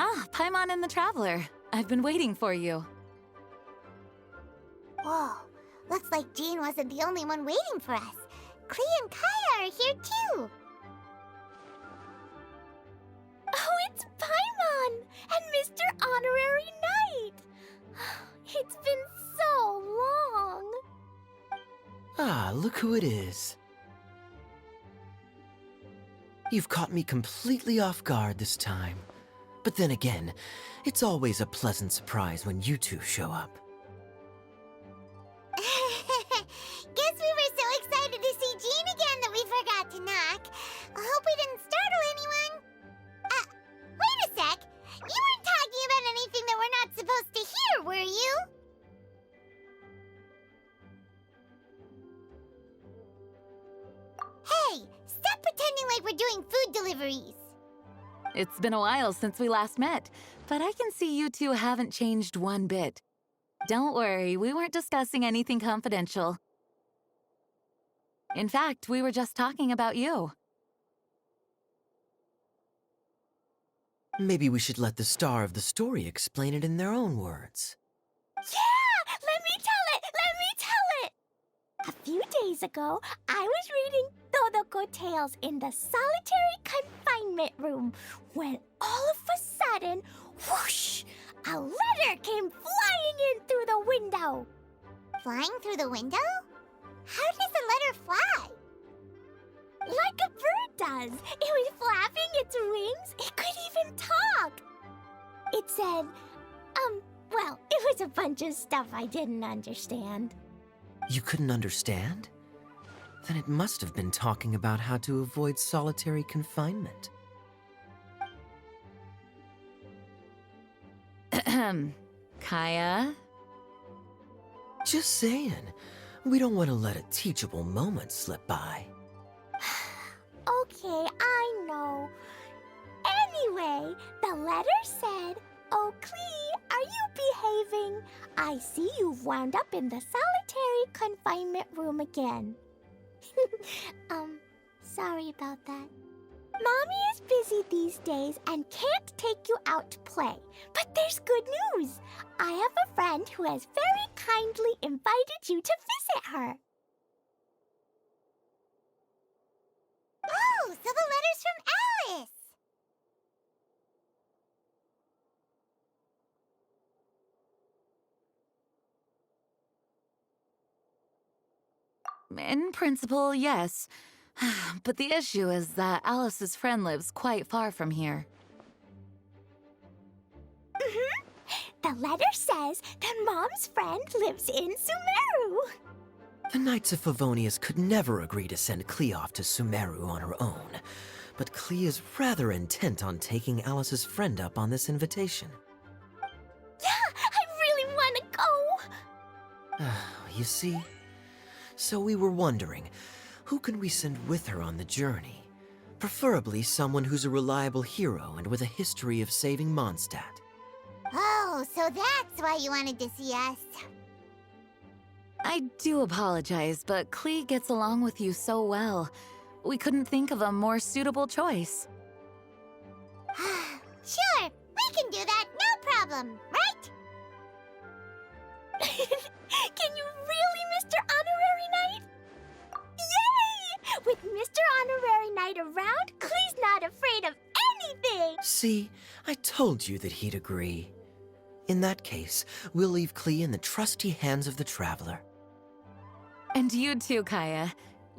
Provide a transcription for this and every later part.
Ah, Paimon and the Traveler. I've been waiting for you. Whoa, looks like Jean wasn't the only one waiting for us. KLEE and KAEYA are here too. Oh, it's Paimon and Mr. Honorary Knight. It's been so long. Ah, look who it is. You've caught me completely off guard this time. But then again, it's always a pleasant surprise when you two show up. Guess we were so excited to see Jean again that we forgot to knock. I hope we didn't startle anyone. Wait a sec. You weren't talking about anything that we're not supposed to hear, were you? Hey, stop pretending like we're doing food deliveries. It's been a while since we last met, but I can see you two haven't changed one bit. Don't worry, we weren't discussing anything confidential. In fact, we were just talking about you. Maybe we should let the star of the story explain it in their own words. Yeah! Let me tell it! A few days ago, I was reading Todoko Tales in the solitary confinement room when all of a sudden, whoosh, a letter came flying in through the window. Flying through the window? How does a letter fly? Like a bird does. It was flapping its wings. It could even talk. It said, well, it was a bunch of stuff I didn't understand. You couldn't understand? Then it must have been talking about how to avoid solitary confinement. KAEYA? Just saying. We don't want to let a teachable moment slip by. Okay, I know. Anyway, the letter said, "Oh, KLEE, are you behaving? I see you've wound up in the solitary confinement room again." Sorry about that. Mommy is busy these days and can't take you out to play. But there's good news. I have a friend who has very kindly invited you to visit her. Oh, so the letter's from Alice! In principle, yes. But the issue is that Alice's friend lives quite far from here. The letter says that Mom's friend lives in Sumeru. The Knights of Favonius could never agree to send KLEE off to Sumeru on her own, but KLEE is rather intent on taking Alice's friend up on this invitation. Yeah, I really want to go. You see? So we were wondering, who can we send with her on the journey? Preferably someone who's a reliable hero and with a history of saving Mondstadt. Oh, so that's why you wanted to see us. I do apologize, but KLEE gets along with you so well. We couldn't think of a more suitable choice. Sure, we can do that, no problem, right? Can you really, Mr. Honorary Knight? Yay! With Mr. Honorary Knight around, KLEE's not afraid of anything! See, I told you that he'd agree. In that case, we'll leave KLEE in the trusty hands of the Traveler. And you too, KAEYA.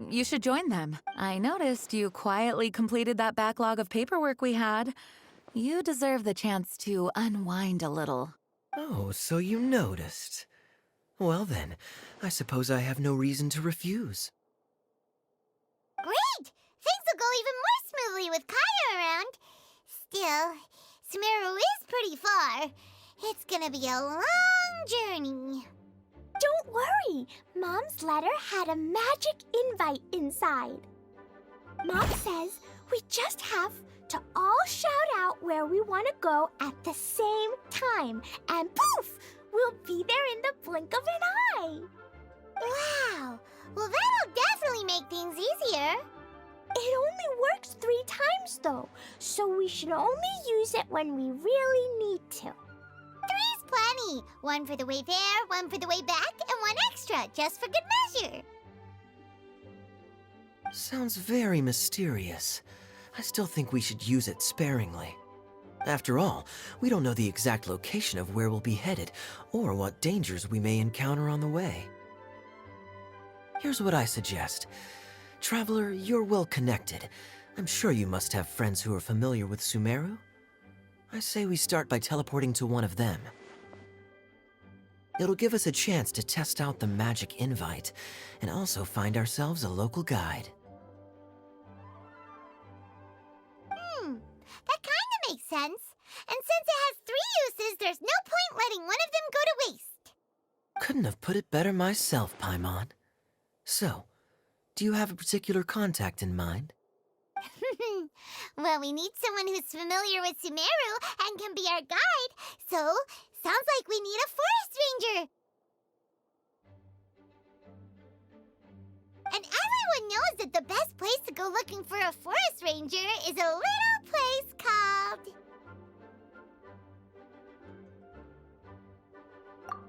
You should join them. I noticed you quietly completed that backlog of paperwork we had. You deserve the chance to unwind a little. Oh, so you noticed. Well then, I suppose I have no reason to refuse. Great! Things will go even more smoothly with KAEYA around. Still, Sumeru is pretty far. It's gonna be a long journey. Don't worry, Mom's letter had a magic invite inside. Mom says we just have to all shout out where we want to go at the same time, and poof, we'll be there in the blink of an eye. Wow! Well, that'll definitely make things easier. It only works 3 times, though, so we should only use it when we really need to. 3's plenty. 1 for the way there, 1 for the way back, and 1 extra, just for good measure. Sounds very mysterious. I still think we should use it sparingly. After all, we don't know the exact location of where we'll be headed, or what dangers we may encounter on the way. Here's what I suggest. Traveler, you're well connected. I'm sure you must have friends who are familiar with Sumeru. I say we start by teleporting to one of them. It'll give us a chance to test out the magic invite, and also find ourselves a local guide. That kinda makes sense. And since it has 3 uses, there's no point letting one of them go to waste. Couldn't have put it better myself, Paimon. So, do you have a particular contact in mind? Well, we need someone who's familiar with Sumeru and can be our guide, so sounds like we need a forest ranger. And everyone knows that the best place to go looking for a forest ranger is a little place called...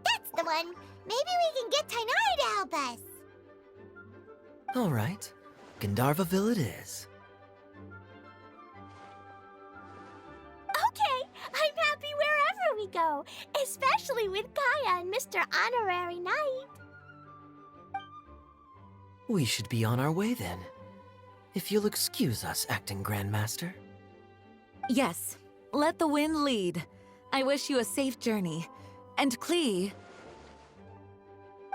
That's the one! Maybe we can get Tainari to help us. All right, Gandharvaville it is. Okay, I'm happy wherever we go, especially with KAEYA and Mr. Honorary Knight. We should be on our way then. If you'll excuse us, Acting Grandmaster. Yes, let the wind lead. I wish you a safe journey. And KLEE,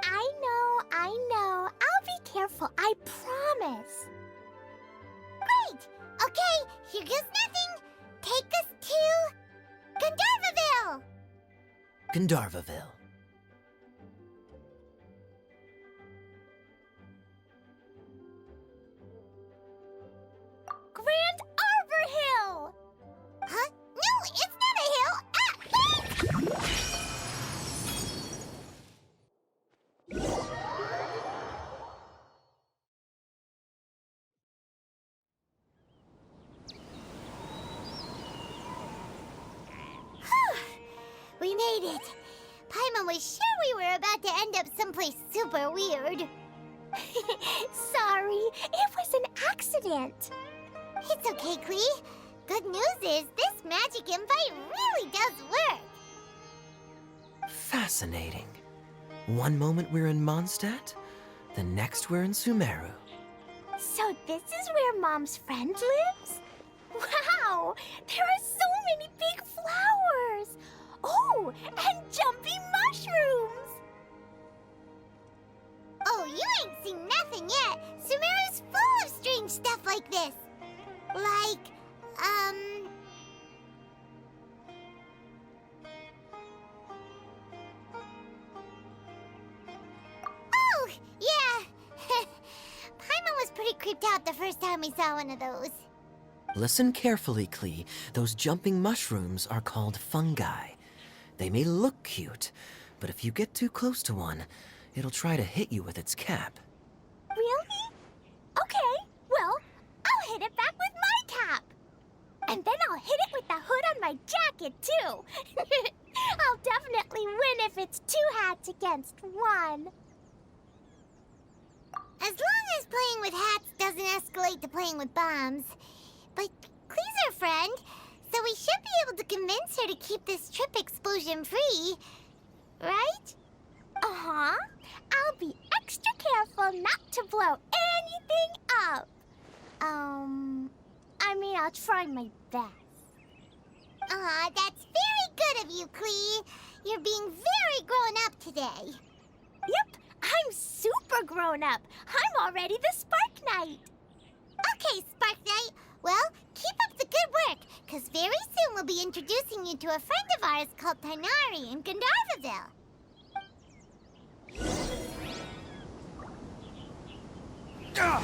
I know. I'll be careful, I promise. Great! Okay, here goes nothing. Take us to... Gandharvaville! Gandharvaville. Grand Arbor Hill! Huh? No, it's not a hill! Ah! We made it. Paimon was sure we were about to end up someplace super weird. Sorry, it was an accident. It's okay, KLEE. Good news is this magic invite really does work. Fascinating. One moment we're in Mondstadt, the next we're in Sumeru. So this is where Mom's friend lives? Wow, there are so many big flowers. Oh, and jumpy mushrooms. Oh, you ain't seen nothing yet. Sumeru's full of strange stuff like this. Like, Oh, yeah. Paimon was pretty creeped out the first time we saw one of those. Listen carefully, KLEE. Those jumping mushrooms are called fungi. They may look cute, but if you get too close to one, it'll try to hit you with its cap. Really? Okay, well, I'll hit it back with my cap. And then I'll hit it with the hood on my jacket, too. I'll definitely win if it's 2 hats against 1. As long as playing with hats doesn't escalate to playing with bombs. But KLEE's our friend, so we should be able to convince her to keep this trip explosion-free. Right? Uh-huh. I'll be extra careful not to blow anything up. I'll try my best. Aw, that's very good of you, KLEE. You're being very grown up today. Yep, I'm super grown up. I'm already the Spark Knight. Okay, Spark Knight. Well, keep up the good work, because very soon we'll be introducing you to a friend of ours called Tainari in Gandharvaville. Ah!